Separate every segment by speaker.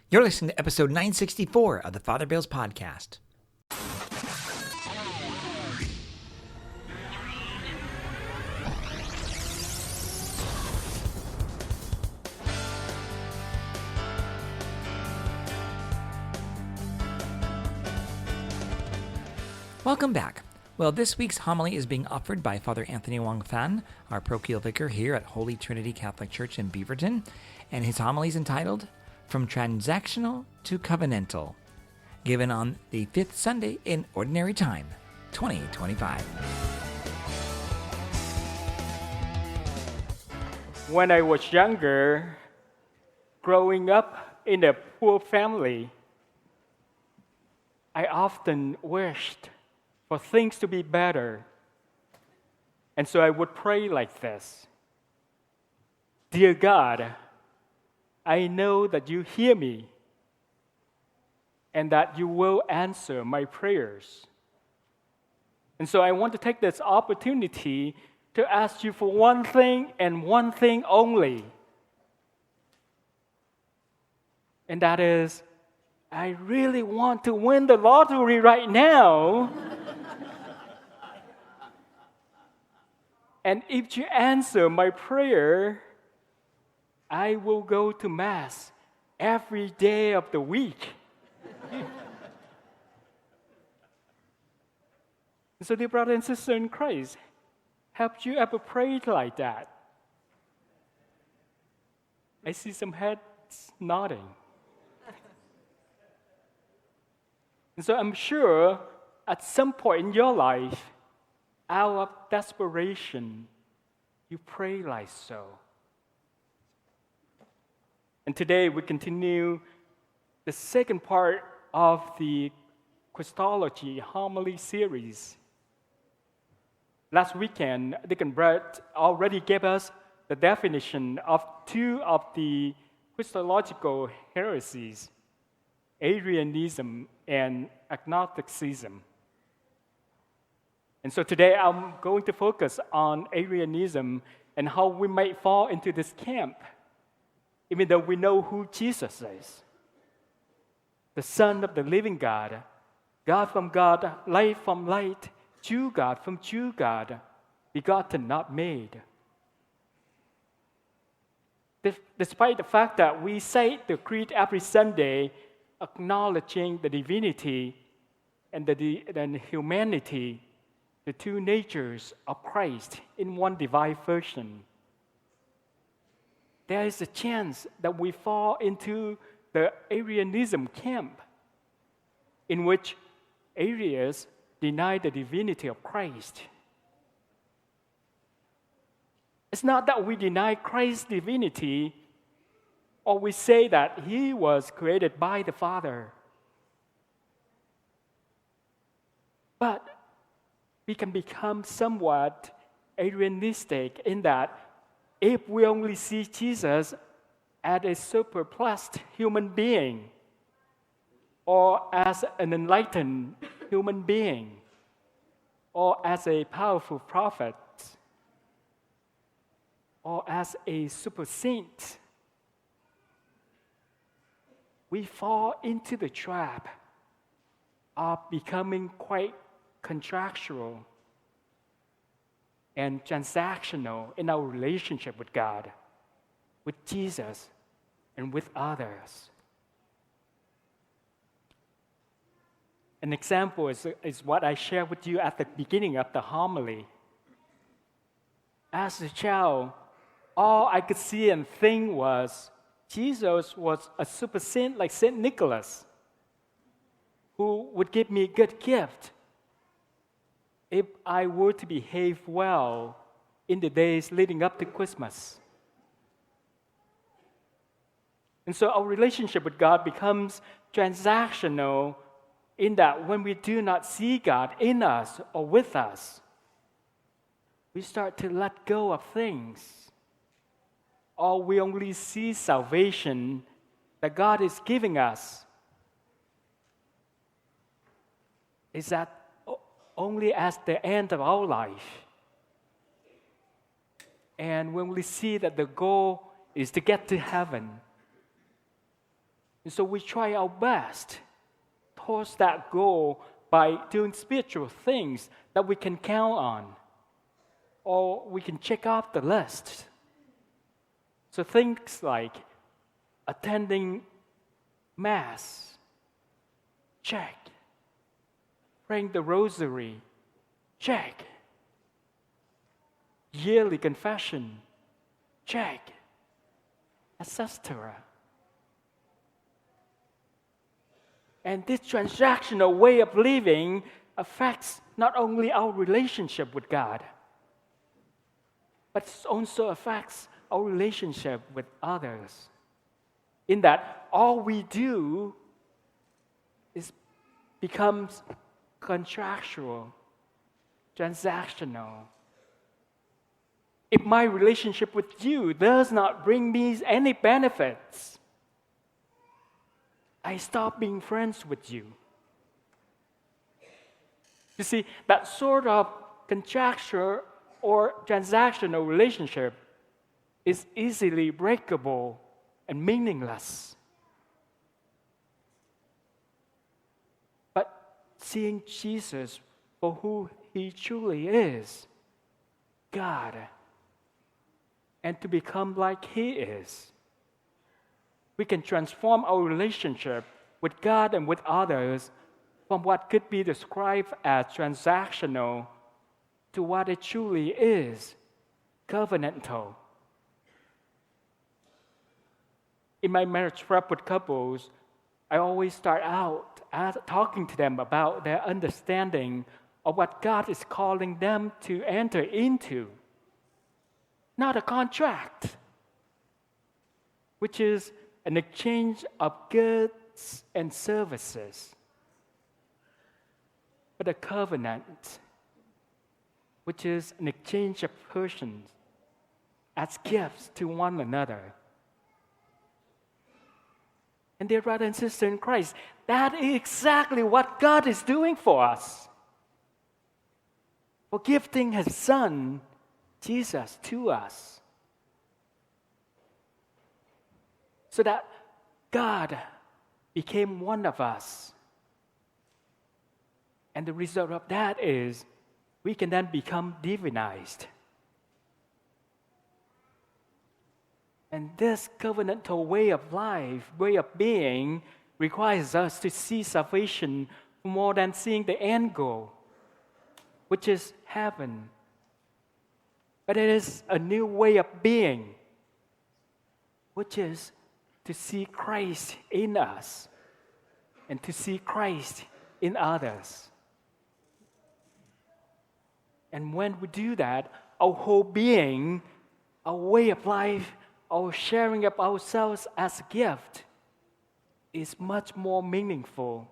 Speaker 1: You're listening to episode 964 of the Father Bills Podcast. Welcome back. Well, this week's homily is being offered by Father Anthony Hoangphan, our parochial vicar here at Holy Trinity Catholic Church in Beaverton, and his homily is entitled From Transactional to Covenantal, given on the 5th Sunday in Ordinary Time, 2025.
Speaker 2: When I was younger, growing up in a poor family, I often wished for things to be better. And so I would pray like this: Dear God, I know that you hear me and that you will answer my prayers. And so I want to take this opportunity to ask you for one thing and one thing only. And that is, I really want to win the lottery right now. And if you answer my prayer, I will go to Mass every day of the week. So, dear brother and sister in Christ, have you ever prayed like that? I see some heads nodding. And so I'm sure at some point in your life, out of desperation, you pray like so. And today we continue the second part of the Christology homily series. Last weekend, Deacon Brett already gave us the definition of two of the Christological heresies, Arianism and agnosticism. And so today I'm going to focus on Arianism and how we might fall into this camp, even though we know who Jesus is. The Son of the living God, God from God, light from light, Jew God from Jew God, begotten, not made. Despite the fact that we say the creed every Sunday, acknowledging the divinity and the humanity, the two natures of Christ in one divine person, there is a chance that we fall into the Arianism camp, in which Arians deny the divinity of Christ. It's not that we deny Christ's divinity, or we say that he was created by the Father. But we can become somewhat Arianistic in that if we only see Jesus as a surplus human being, or as an enlightened human being, or as a powerful prophet, or as a super saint, we fall into the trap of becoming quite contractual and transactional in our relationship with God, with Jesus, and with others. An example is what I shared with you at the beginning of the homily. As a child, all I could see and think was Jesus was a super saint like Saint Nicholas, who would give me a good gift if I were to behave well in the days leading up to Christmas. And so our relationship with God becomes transactional in that when we do not see God in us or with us, we start to let go of things. Or we only see salvation that God is giving us is that only as the end of our life. And when we see that the goal is to get to heaven, And so we try our best towards that goal by doing spiritual things that we can count on, or we can check off the list. So things like attending Mass, check. Praying the Rosary, check. Yearly confession, check. Etc. And this transactional way of living affects not only our relationship with God, but it also affects our relationship with others. In that all we do becomes contractual, transactional. If my relationship with you does not bring me any benefits, I stop being friends with you. You see, that sort of contractual or transactional relationship is easily breakable and meaningless. But seeing Jesus for who he truly is, God, and to become like he is, we can transform our relationship with God and with others from what could be described as transactional to what it truly is, covenantal. In my marriage prep with couples, I always start out talking to them about their understanding of what God is calling them to enter into. Not a contract, which is an exchange of goods and services, but a covenant, which is an exchange of persons as gifts to one another. And dear brother and sister in Christ, that is exactly what God is doing for us. For gifting his Son, Jesus, to us. So that God became one of us. And the result of that is we can then become divinized. And this covenantal way of life, way of being, requires us to see salvation more than seeing the end goal, which is heaven. But it is a new way of being, which is to see Christ in us and to see Christ in others. And when we do that, our whole being, our way of life, our sharing of ourselves as a gift is much more meaningful.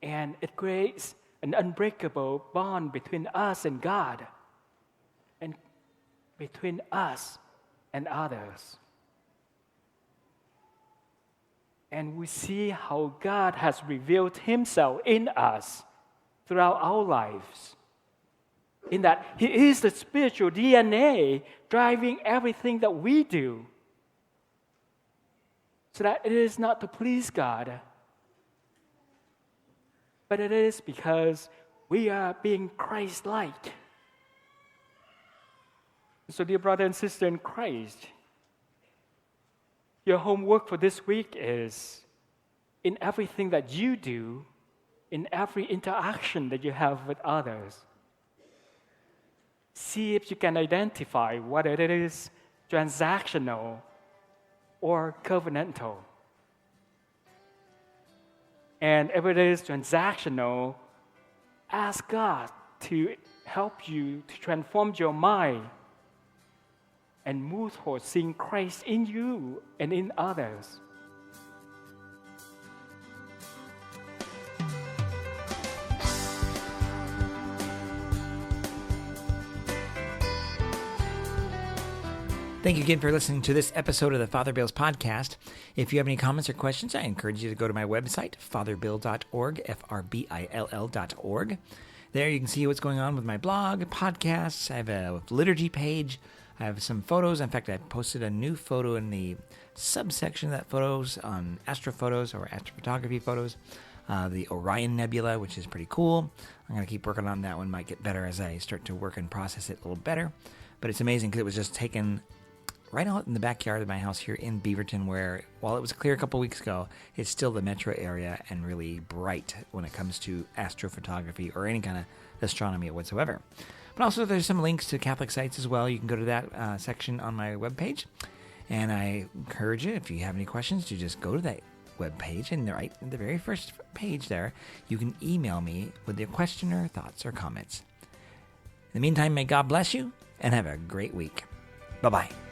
Speaker 2: And it creates an unbreakable bond between us and God and between us and others. And we see how God has revealed himself in us throughout our lives. In that he is the spiritual DNA driving everything that we do. So that it is not to please God, but it is because we are being Christ-like. So dear brother and sister in Christ, your homework for this week is, in everything that you do, in every interaction that you have with others, see if you can identify whether it is transactional or covenantal. And if it is transactional, ask God to help you to transform your mind and move towards seeing Christ in you and in others.
Speaker 1: Thank you again for listening to this episode of the Father Bill's podcast. If you have any comments or questions, I encourage you to go to my website, fatherbill.org, FRBILL.org. There you can see what's going on with my blog, podcasts. I have a liturgy page, I have some photos. In fact, I posted a new photo in the subsection of that photos on astrophotos or astrophotography photos. The Orion Nebula, which is pretty cool. I'm going to keep working on that one. Might get better as I start to work and process it a little better. But it's amazing because it was just taken right out in the backyard of my house here in Beaverton, where while it was clear a couple weeks ago, it's still the metro area and really bright when it comes to astrophotography or any kind of astronomy whatsoever. But also there's some links to Catholic sites as well. You can go to that section on my webpage. And I encourage you, if you have any questions, to just go to that webpage, and right in the very first page there, you can email me with your question or thoughts or comments. In the meantime, may God bless you and have a great week. Bye-bye.